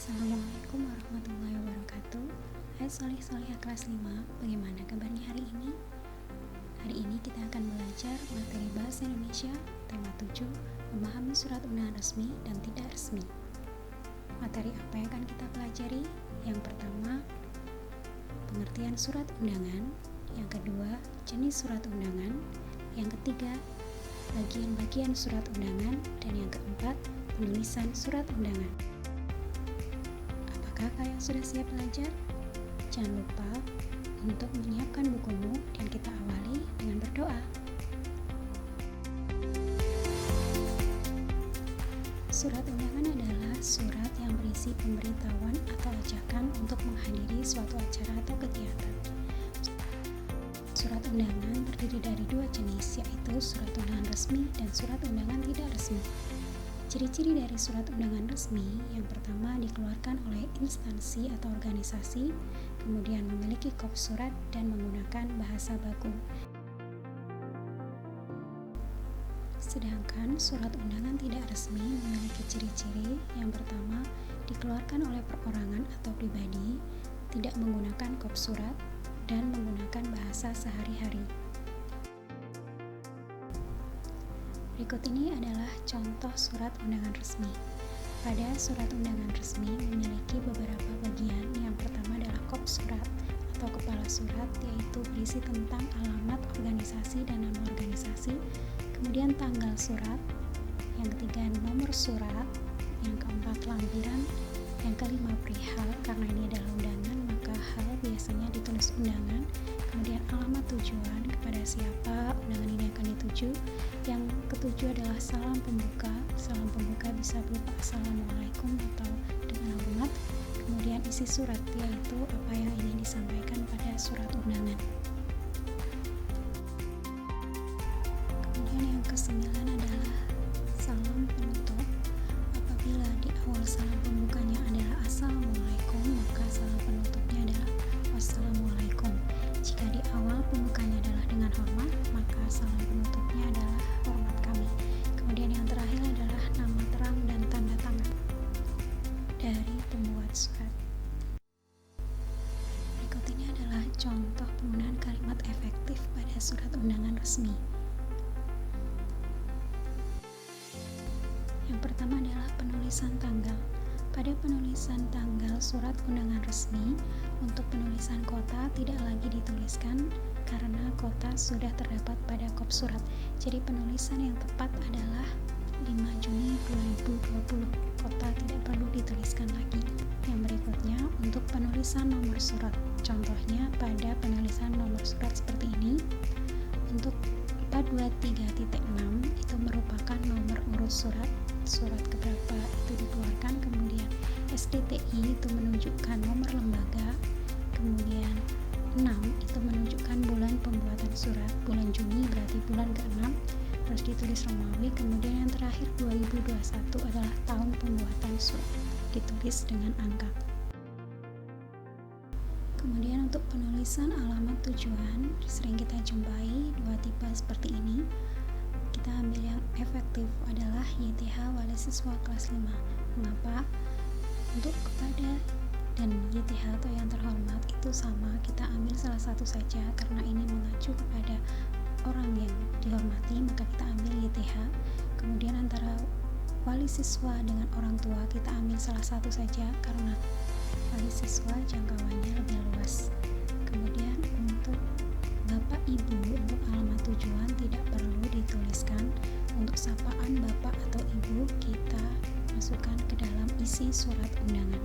Assalamualaikum warahmatullahi wabarakatuh. Hai solih-solihah kelas 5, bagaimana kabarnya hari ini? Hari ini kita akan belajar materi Bahasa Indonesia tema 7, memahami surat undangan resmi dan tidak resmi. Materi apa yang akan kita pelajari? Yang pertama, pengertian surat undangan. Yang kedua, jenis surat undangan. Yang ketiga, bagian-bagian surat undangan. Dan yang keempat, penulisan surat undangan. Apakah kalian sudah siap belajar? Jangan lupa untuk menyiapkan bukumu dan kita awali dengan berdoa. Surat undangan adalah surat yang berisi pemberitahuan atau ajakan untuk menghadiri suatu acara atau kegiatan. Surat undangan terdiri dari dua jenis, yaitu surat undangan resmi dan surat undangan tidak resmi. Ciri-ciri dari surat undangan resmi, yang pertama dikeluarkan oleh instansi atau organisasi, kemudian memiliki kop surat dan menggunakan bahasa baku. Sedangkan surat undangan tidak resmi memiliki ciri-ciri, yang pertama dikeluarkan oleh perorangan atau pribadi, tidak menggunakan kop surat, dan menggunakan bahasa sehari-hari. Berikut ini adalah contoh surat undangan resmi. Pada surat undangan resmi memiliki beberapa bagian. Yang pertama adalah kop surat atau kepala surat, yaitu berisi tentang alamat organisasi dan nama organisasi, kemudian tanggal surat, yang ketiga nomor surat, yang keempat lampiran, yang kelima perihal, karena ini adalah undangan maka hal biasanya ditulis undangan, kemudian alamat tujuan, kepada siapa undangan ini akan dituju. Yang ketujuh adalah salam pembuka. Salam pembuka bisa berupa assalamualaikum atau dengan hormat. Kemudian isi surat, yaitu apa yang ingin disampaikan pada surat undangan. Kemudian yang kesembilan adalah salam penutup. Apabila di awal salam pembukanya adalah assalamualaikum, maka salam penutupnya adalah wassalamualaikum. Jika di awal pembukanya adalah dengan hormat, maka salam penutupnya adalah hormat kami. Kemudian yang terakhir adalah nama terang dan tanda tangan dari pembuat surat. Berikut ini adalah contoh penggunaan kalimat efektif pada surat undangan resmi. Yang pertama adalah penulisan tanggal. Pada penulisan tanggal surat undangan resmi, untuk penulisan kota tidak lagi dituliskan karena kota sudah terdapat pada kop surat. Jadi penulisan yang tepat adalah 5 Juni 2020. Kota tidak perlu dituliskan lagi. Yang berikutnya untuk penulisan nomor surat. Contohnya pada penulisan nomor surat seperti ini. Untuk 423.6 itu merupakan nomor urut surat. Surat keberapa itu dikeluarkan, kemudian SDTI itu menunjukkan nomor lembaga, kemudian 6 itu menunjukkan bulan pembuatan surat, bulan Juni berarti bulan ke-6, terus ditulis Romawi, kemudian yang terakhir 2021 adalah tahun pembuatan surat, ditulis dengan angka. Kemudian untuk penulisan alamat tujuan sering kita jumpai dua tipe seperti ini. Kita ambil yang efektif adalah YTH wali siswa kelas 5. Mengapa? Untuk kepada dan YTH atau yang terhormat itu sama, kita ambil salah satu saja karena ini mengacu kepada orang yang dihormati, maka kita ambil YTH. Kemudian antara wali siswa dengan orang tua kita ambil salah satu saja karena wali siswa jangkauannya lebih luas. Kemudian untuk Bapak Ibu untuk alamat tujuan tidak perlu dituliskan. Untuk sapaan Bapak atau Ibu kita masukkan ke dalam isi surat undangan.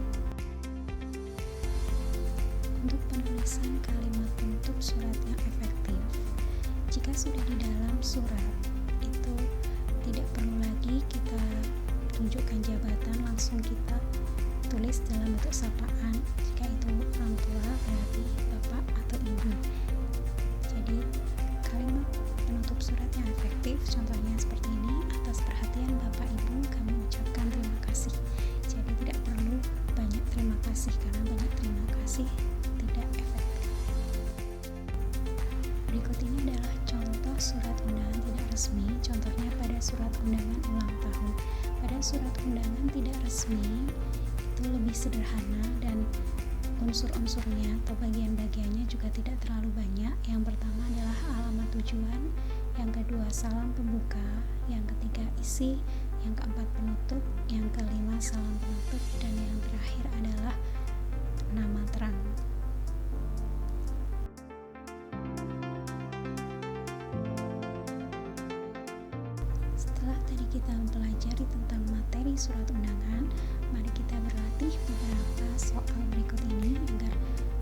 Untuk penulisan kalimat penutup surat yang efektif, jika sudah di dalam surat itu tidak perlu lagi kita tunjukkan jabatan, langsung kita tulis dalam bentuk sapaan. Jika itu orang tua berarti Bapak atau Ibu. Jadi kalimat penutup surat yang efektif contohnya seperti ini. Atas perhatian Bapak Ibu kami ucapkan terima kasih. Jadi tidak perlu banyak terima kasih karena banyak terima kasih tidak efektif. Berikut ini adalah contoh surat undangan tidak resmi. Contohnya pada surat undangan ulang tahun. Pada surat undangan tidak resmi itu lebih sederhana dan unsur-unsurnya atau bagian-bagiannya juga tidak terlalu banyak. Yang pertama adalah alamat tujuan, yang kedua salam pembuka, yang ketiga isi, yang keempat penutup, yang kelima salam penutup, dan yang terakhir adalah nama terang. Setelah tadi kita mempelajari tentang materi surat undangan, mari kita berlatih beberapa soal berikut ini agar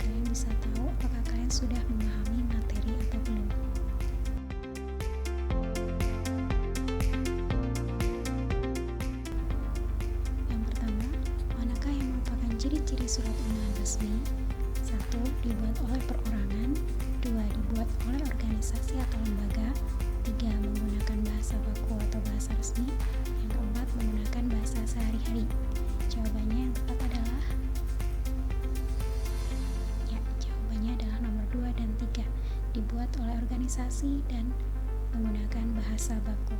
kalian bisa tahu apakah kalian sudah memahami materi atau belum. Yang pertama, manakah yang merupakan ciri-ciri surat undangan resmi? 1. Dibuat oleh perorangan. 2. Dibuat oleh organisasi atau lembaga. 3. Menggunakan bahasa baku atau bahasa resmi. Yang keempat, menggunakan bahasa sehari-hari. Jawabannya yang tepat adalah jawabannya adalah nomor 2 dan 3. Dibuat oleh organisasi dan menggunakan bahasa baku.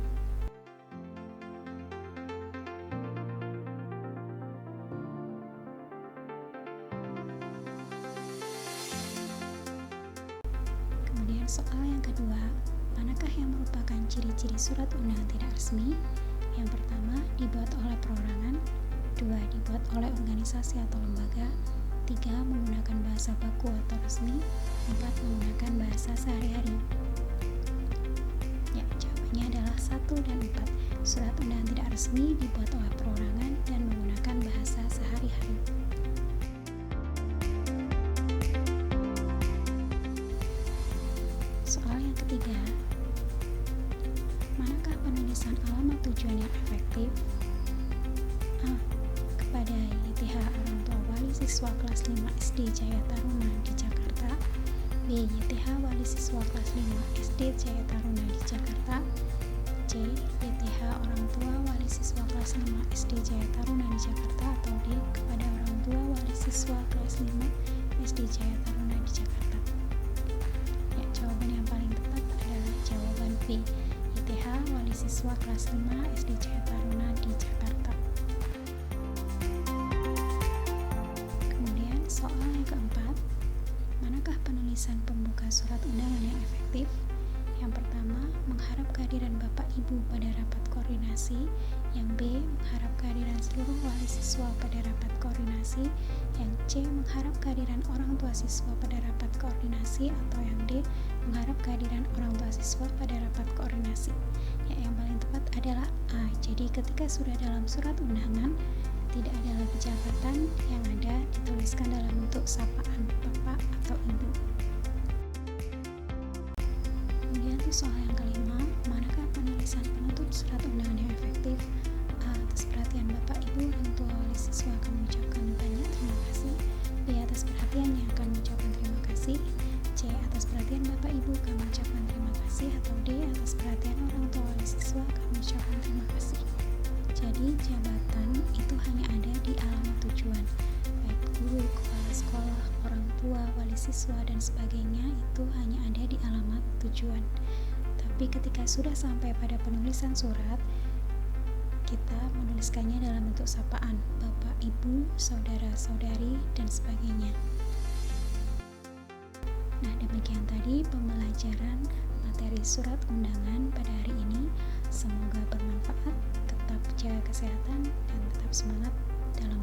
Kemudian soal yang kedua, manakah yang merupakan ciri-ciri surat undangan tidak resmi? Yang pertama, dibuat oleh perorangan. 2. Dibuat oleh organisasi atau lembaga. 3. Menggunakan bahasa baku atau resmi. 4. Menggunakan bahasa sehari-hari. Jawabannya adalah 1 dan 4. Surat undangan tidak resmi dibuat oleh perorangan dan menggunakan bahasa sehari-hari. Soal yang ketiga, manakah penulisan alamat tujuan yang efektif? A. Kepada YTH orang tua wali siswa kelas 5 SD Jaya Taruna di Jakarta. B. YTH wali siswa kelas 5 SD Jaya Taruna di Jakarta. C. YTH orang tua wali siswa kelas 5 SD Jaya Taruna di Jakarta. Atau D. Kepada orang tua wali siswa kelas 5 SD Jaya Taruna di Jakarta. Jawaban yang paling tepat adalah jawaban B. YTH wali siswa kelas 5 SD Jaya Taruna di Jakarta. Kemudian soal yang keempat, manakah penulisan pembuka surat undangan yang efektif? Yang pertama, mengharap kehadiran Bapak Ibu pada rapat koordinasi. Yang B, mengharap kehadiran seluruh wali siswa pada rapat koordinasi. Yang C, mengharap kehadiran orang tua siswa pada rapat koordinasi. Atau yang D, mengharap kehadiran orang tua siswa pada rapat koordinasi. Yang paling tepat adalah A. Jadi ketika sudah dalam surat undangan, tidak ada lagi jabatan, yang ada dituliskan dalam bentuk sapaan Bapak atau Ibu. Kemudian soal yang kelima, manakah penulisan penutup surat undangan yang efektif? A. Atas perhatian Bapak Ibu orang tua wali siswa kami ucapkan banyak terima kasih. B. Atas perhatiannya kami ucapkan terima kasih. C. Atas perhatian Bapak Ibu kami ucapkan terima kasih. Atau D. Atas perhatian orang tua wali siswa kami ucapkan terima kasih. Jadi jabatan itu hanya ada di alamat tujuan, baik guru, kepala sekolah, orang tua, wali siswa, dan sebagainya itu hanya ada di alamat tujuan. Tapi ketika sudah sampai pada penulisan surat, kita menuliskannya dalam bentuk sapaan Bapak, Ibu, Saudara, Saudari, dan sebagainya. Nah, demikian tadi pembelajaran materi surat undangan pada hari ini. Semoga bermanfaat. Tetap jaga kesehatan dan tetap semangat dalam